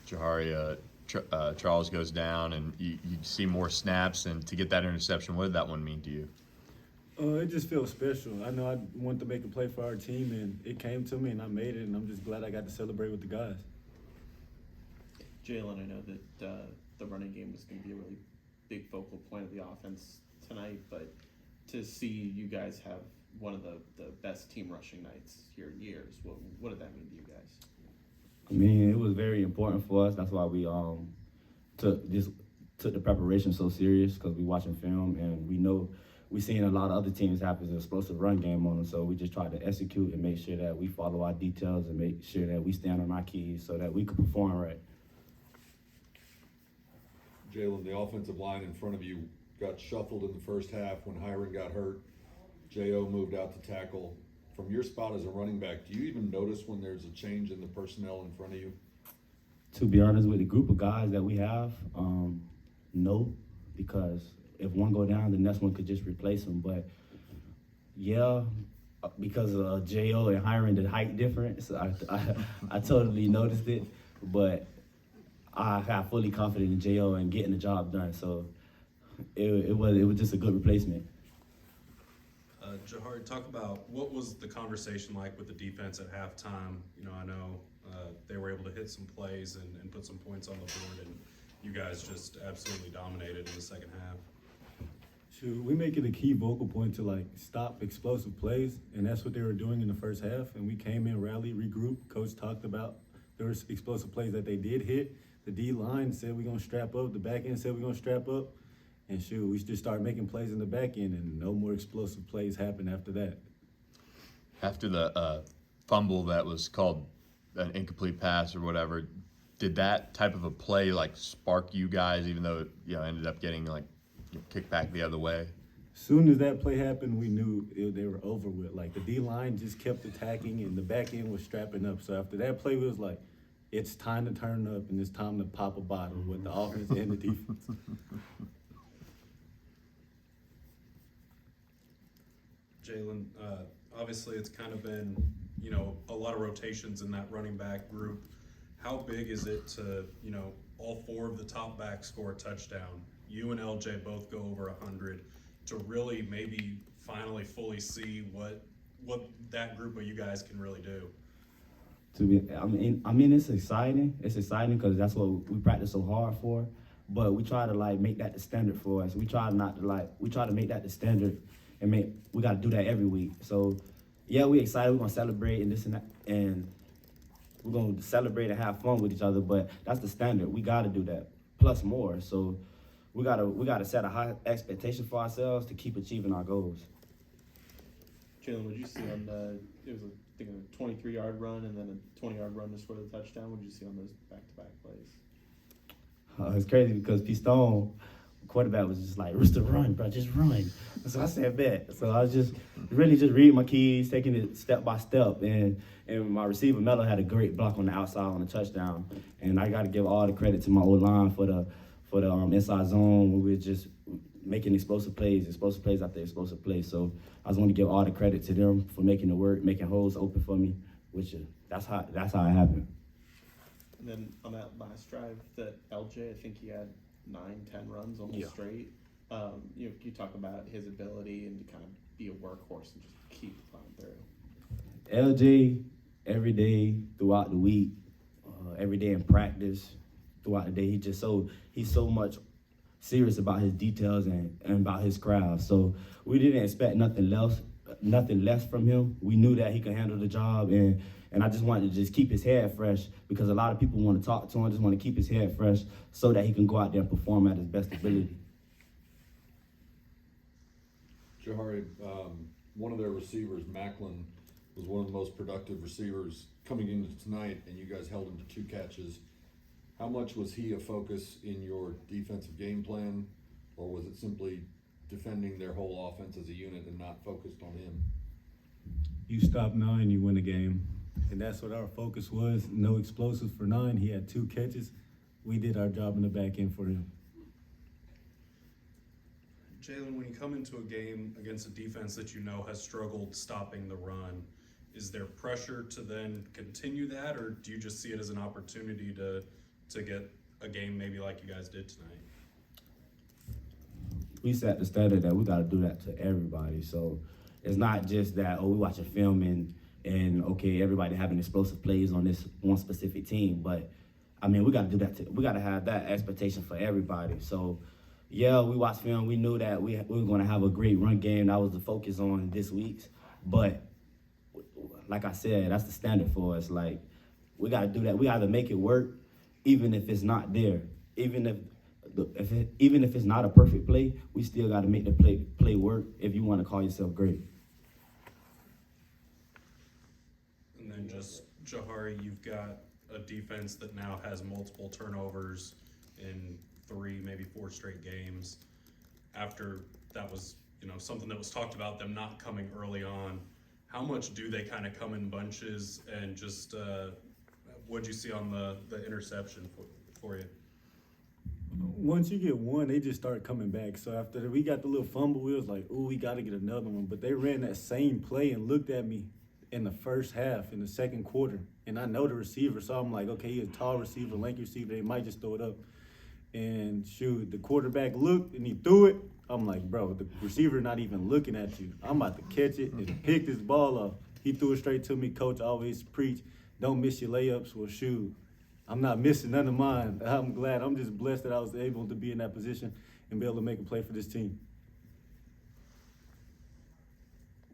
Jahari, Charles goes down, and you see more snaps, and to get that interception, what did that one mean to you? It just feels special. I know I wanted to make a play for our team, and it came to me, and I made it, and I'm just glad I got to celebrate with the guys. Jaylan, I know that the running game was going to be a really big focal point of the offense tonight, but to see you guys have one of the best team rushing nights here in years, what did that mean to you guys? I mean, it was very important for us. That's why we took the preparation so serious, because we watching film and we seen a lot of other teams have an explosive run game on them. So we just tried to execute and make sure that we follow our details and make sure that we stand on our keys so that we could perform right. Jaylan, the offensive line in front of you got shuffled in the first half when Hiron got hurt. J.O. moved out to tackle. From your spot as a running back, do you even notice when there's a change in the personnel in front of you? To be honest, with the group of guys that we have, no, because if one go down, the next one could just replace him. But yeah, because of J.O. and Hiron, the height difference, I totally noticed it. But I have fully confident in J.O. and getting the job done. So it was just a good replacement. Jahari, talk about what was the conversation like with the defense at halftime. You know, I know they were able to hit some plays and put some points on the board, and you guys just absolutely dominated in the second half. Shoot, we make it a key vocal point to stop explosive plays, and that's what they were doing in the first half. And we came in, rallied, regrouped. Coach talked about there was explosive plays that they did hit. The D line said we're gonna strap up. The back end said we're gonna strap up. And shoot, we just started making plays in the back end, and no more explosive plays happened after that. After the fumble that was called an incomplete pass or whatever, did that type of a play spark you guys, even though it ended up getting kicked back the other way? As soon as that play happened, we knew they were over with. The D line just kept attacking, and the back end was strapping up. So after that play, it was like, it's time to turn up, and it's time to pop a bottle with the offense and the defense. Jaylan, obviously it's kind of been, a lot of rotations in that running back group. How big is it to, all four of the top backs score a touchdown? You and LJ both go over 100 to really maybe finally fully see what that group of you guys can really do. I mean, it's exciting. It's exciting because that's what we practice so hard for. But we try to make that the standard for us. We try to make that the standard. We got to do that every week. So, yeah, we're excited. We're going to celebrate and this and that. And we're going to celebrate and have fun with each other. But that's the standard. We got to do that, plus more. So we got to set a high expectation for ourselves to keep achieving our goals. Jaylan, what did you see on it was a 23-yard run and then a 20-yard run to score the touchdown? What did you see on those back-to-back plays? It's crazy because Stone, quarterback, was just like, "Rooster, run, bro, just run." So I said, "Bet." So I was just reading my keys, taking it step by step, and my receiver Mello had a great block on the outside on the touchdown. And I got to give all the credit to my old line for the inside zone where we were just making explosive plays after explosive plays. So I just want to give all the credit to them for making the work, making holes open for me, which that's how it happened. And then on that last drive, that LJ, I think he had 9-10 runs almost straight. You talk about his ability and to kind of be a workhorse and just keep plowing through. LJ, every day throughout the week, every day in practice, throughout the day, he's so much serious about his details and about his craft. So we didn't expect nothing less from him. We knew that he could handle the job, and I just wanted to just keep his head fresh because a lot of people want to talk to him, just want to keep his head fresh so that he can go out there and perform at his best ability. Jahari, one of their receivers, Macklin, was one of the most productive receivers coming into tonight, and you guys held him to 2 catches. How much was he a focus in your defensive game plan, or was it simply defending their whole offense as a unit and not focused on him? You stop 9, you win a game. And that's what our focus was. No explosives for 9. He had 2 catches. We did our job in the back end for him. Jaylan, when you come into a game against a defense that has struggled stopping the run, is there pressure to then continue that, or do you just see it as an opportunity to to get a game maybe like you guys did tonight? We set the standard that we got to do that to everybody. So it's not just that, oh, we watch a film and okay, everybody having explosive plays on this one specific team. But I mean, we got to do that. We got to have that expectation for everybody. So yeah, we watched film. We knew that we were going to have a great run game. That was the focus on this week's. But like I said, that's the standard for us. Like, we got to do that. We got to make it work, even if it's not there. Even if it's not a perfect play, we still got to make the play work if you want to call yourself great. And then just Jahari, you've got a defense that now has multiple turnovers in 3, maybe 4 straight games. After that was, something that was talked about, them not coming early on. How much do they kind of come in bunches, and just what'd you see on the interception for you? Once you get one, they just start coming back. So after we got the little fumble, we was like, ooh, we got to get another one. But they ran that same play and looked at me in the first half, in the second quarter. And I know the receiver, so I'm like, okay, he's a tall receiver, lanky receiver. They might just throw it up. And shoot, the quarterback looked and he threw it. I'm like, bro, the receiver not even looking at you. I'm about to catch it and pick this ball up. He threw it straight to me. Coach always preach, don't miss your layups. Well, shoot, I'm not missing none of mine. I'm glad. I'm just blessed that I was able to be in that position and be able to make a play for this team.